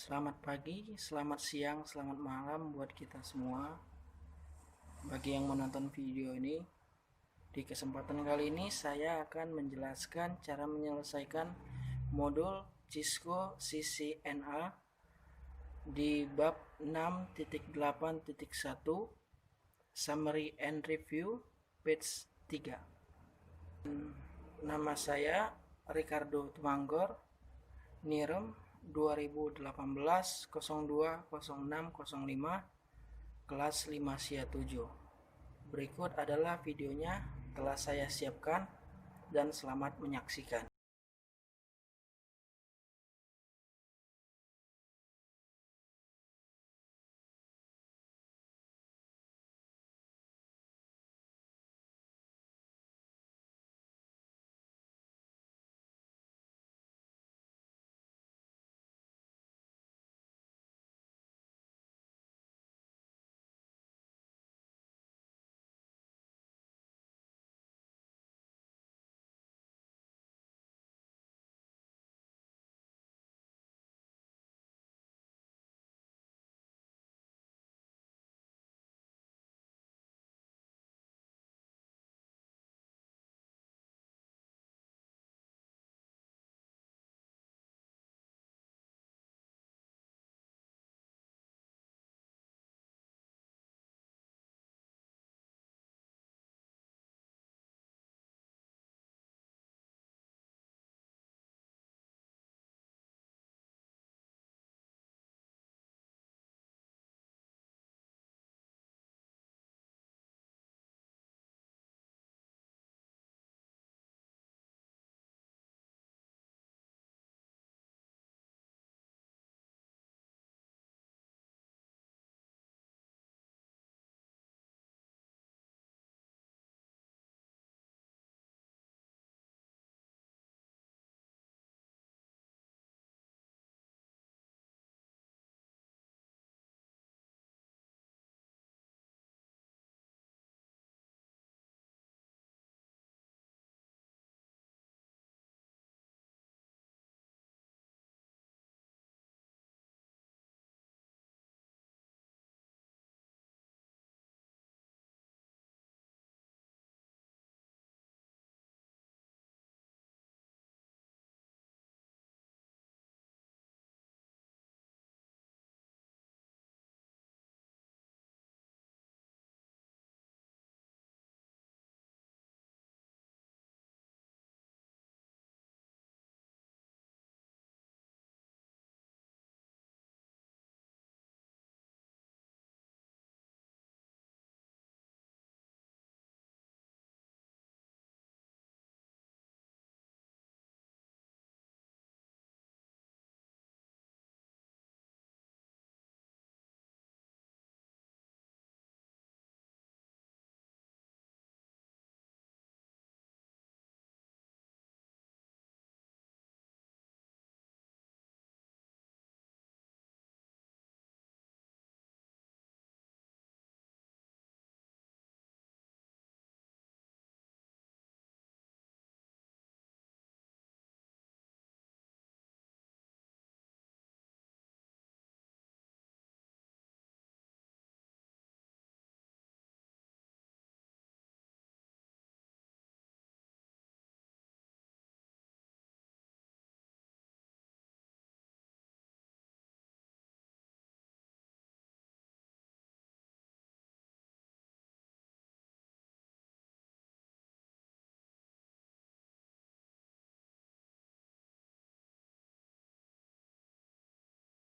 Selamat pagi, selamat siang, selamat malam buat kita semua. Bagi yang menonton video ini, di kesempatan kali ini saya akan menjelaskan cara menyelesaikan modul Cisco CCNA di bab 6.8.1 Summary and Review page 3. Nama saya Ricardo Tumanggor, NIREM 2018-02-06-05 kelas 5 SIA 7. Berikut adalah videonya telah saya siapkan dan selamat menyaksikan.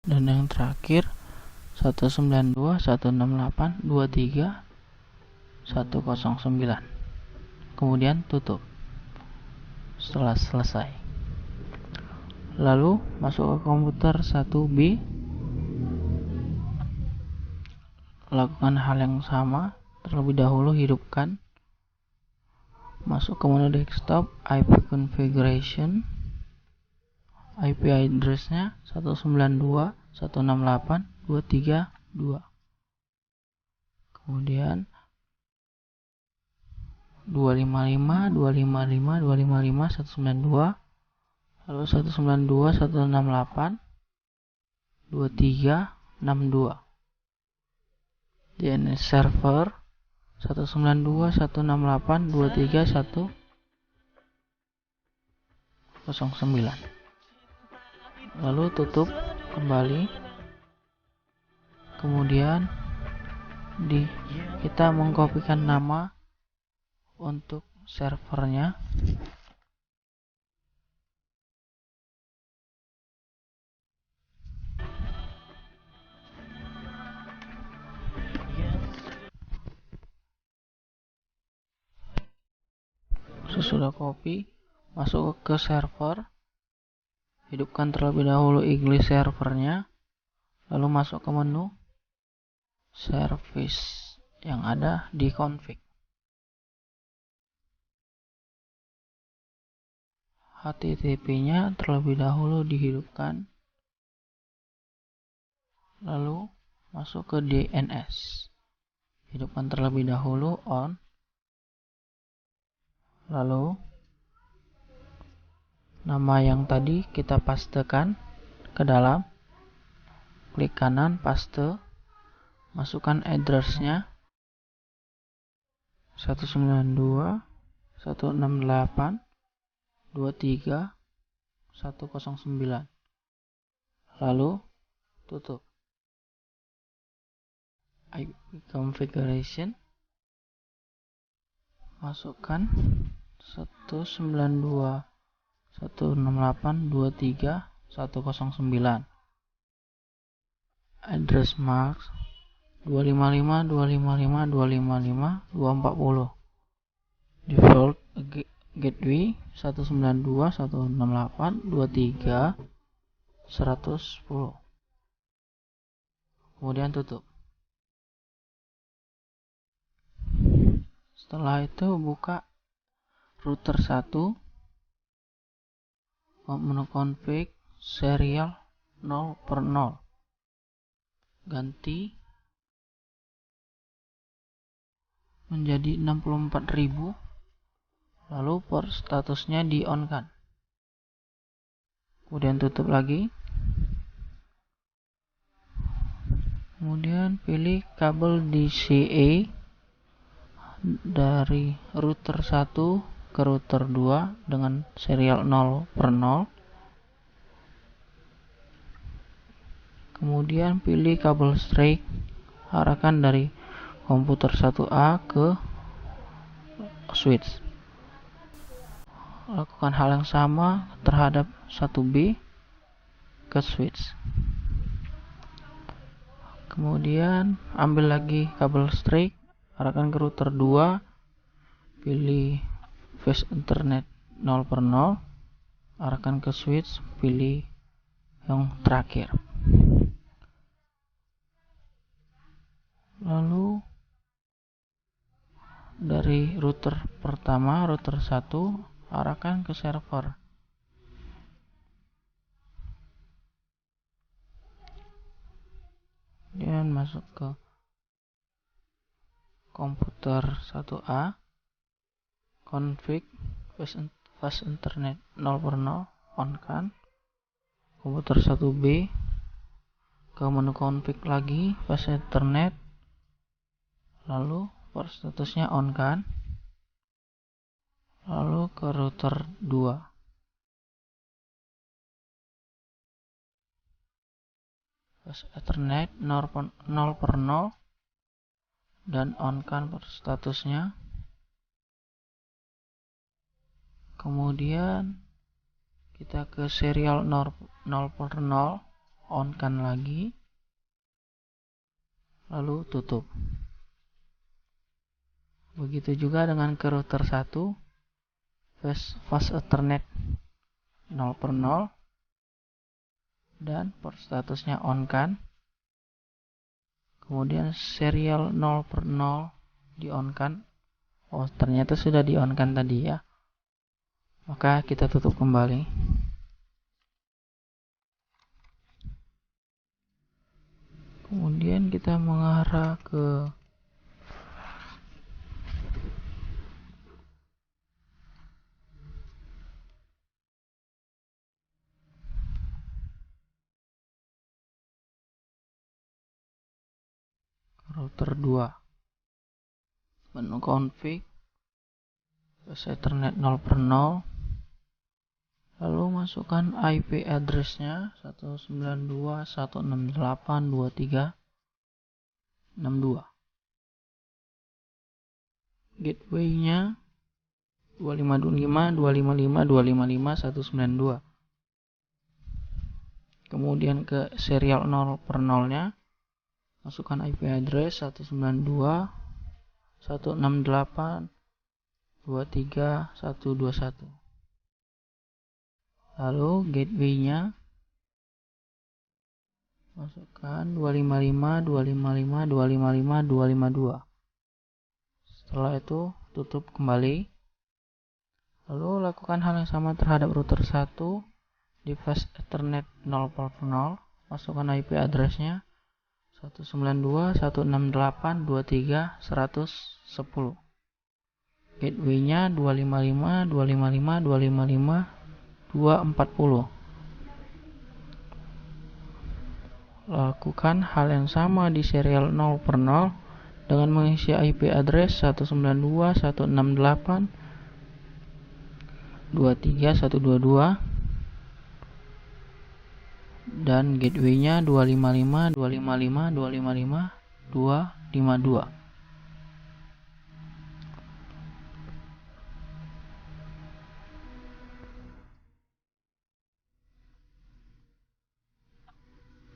Dan yang terakhir 192.168.23.109, kemudian tutup setelah selesai. Lalu masuk ke komputer 1B, lakukan hal yang sama. Terlebih dahulu hidupkan, masuk ke menu desktop, IP configuration, IP address-nya 192.168.232, kemudian 255.255.255.192, lalu 192.168, 2362. DNS server 192.168.23.109. Lalu tutup kembali. Kemudian kita mengkopikan nama untuk servernya. Sesudah copy, masuk ke server, hidupkan terlebih dahulu English servernya, lalu masuk ke menu service yang ada di config. HTTP-nya terlebih dahulu dihidupkan, lalu masuk ke DNS. Hidupkan terlebih dahulu on, lalu nama yang tadi kita pastekan ke dalam, klik kanan paste, masukkan address-nya 192.168.23.109, lalu tutup. IP configuration, masukkan 192.168.23.109, address MAC 255.255.255.240, default gateway 192.168.23.110, kemudian tutup. Setelah itu buka router 1, menu config serial 0/0, ganti menjadi 64.000, lalu port statusnya di on kan. Kemudian tutup lagi. Kemudian pilih kabel DCA dari router 1 ke router 2 dengan serial 0/0. Kemudian pilih kabel straight, arahkan dari komputer 1A ke switch. Lakukan hal yang sama terhadap 1B ke switch. Kemudian ambil lagi kabel straight, arahkan ke router 2, pilih fast internet 0/0, arahkan ke switch, pilih yang terakhir. Lalu dari router pertama, router 1, arahkan ke server. Kemudian masuk ke komputer 1A, config fast internet 0/0 on kan. Komputer 1B, ke menu config lagi fast internet, lalu port statusnya on kan. Lalu ke router 2, fast ethernet 0/0 dan on kan port statusnya. Kemudian kita ke serial 0/0 on kan lagi, lalu tutup. Begitu juga dengan ke router 1, fast ethernet 0/0 dan port statusnya on kan. Kemudian serial 0/0 di on kan. Oh, ternyata sudah di on kan tadi ya. Maka kita tutup kembali. Kemudian kita mengarah ke router 2. Menu config, bus Ethernet 0/0, lalu masukkan IP address-nya 192.168.23.62. Gateway-nya 255.255.255.192. Kemudian ke serial 0/0-nya masukkan IP address 192.168.23.121. Lalu gateway-nya masukkan 255.255.255.252. Setelah itu tutup kembali. Lalu lakukan hal yang sama terhadap router 1 di flash Ethernet 0/0. Masukkan IP address-nya 192.168.23.110. Gateway-nya 255.255.255.240. Lakukan hal yang sama di serial 0/0 dengan mengisi IP address 192.168.23.122 dan gateway-nya 255.255.255.252.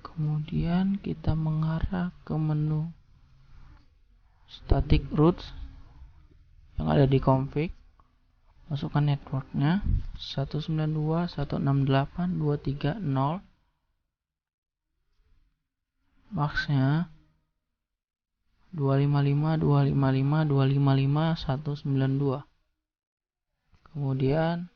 Kemudian kita mengarah ke menu static routes yang ada di config. Masukkan networknya 192.168.230, maxnya 255.255.255.192. Kemudian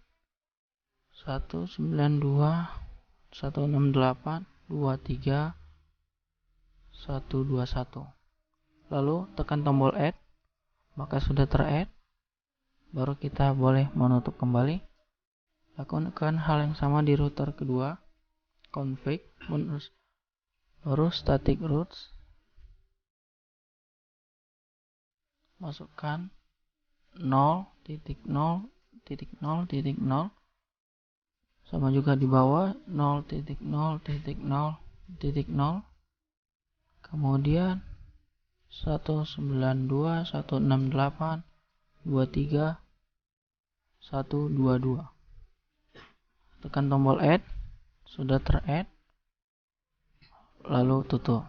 192.168.23.121. Lalu tekan tombol add, maka sudah ter-add. Baru kita boleh menutup kembali. Lakukan hal yang sama di router kedua, config, baru static routes. Masukkan 0.0.0.0, sama juga di bawah 0.0.0.0, kemudian 192.168.23.122. Tekan tombol add, sudah ter-add, lalu tutup.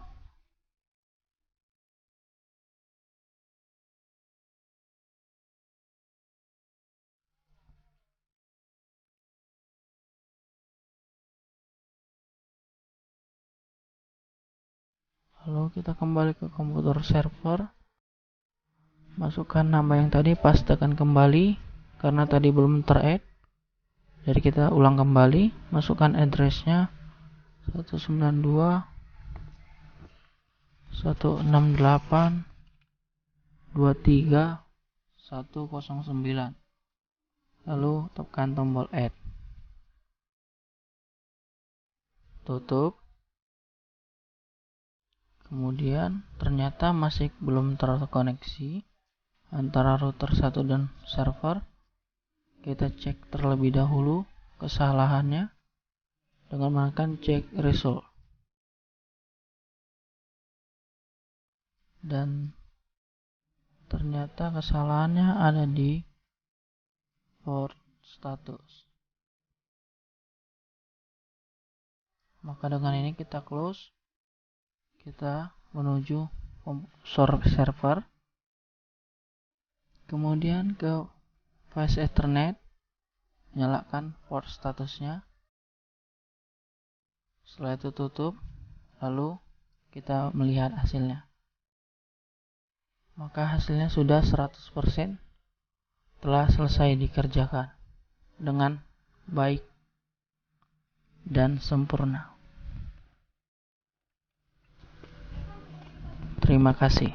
Lalu kita kembali ke komputer server. Masukkan nama yang tadi, pas tekan kembali karena tadi belum ter-add. Jadi kita ulang kembali, masukkan address-nya 192.168.23.109. Lalu tekan tombol add. Tutup. Kemudian ternyata masih belum terkoneksi antara router 1 dan server. Kita cek terlebih dahulu kesalahannya dengan menggunakan check result. Dan ternyata kesalahannya ada di port status. Maka dengan ini kita close. Kita menuju server. Kemudian ke flash Ethernet, nyalakan port statusnya. Setelah itu tutup, lalu kita melihat hasilnya. Maka hasilnya sudah 100% telah selesai dikerjakan dengan baik dan sempurna. Terima kasih.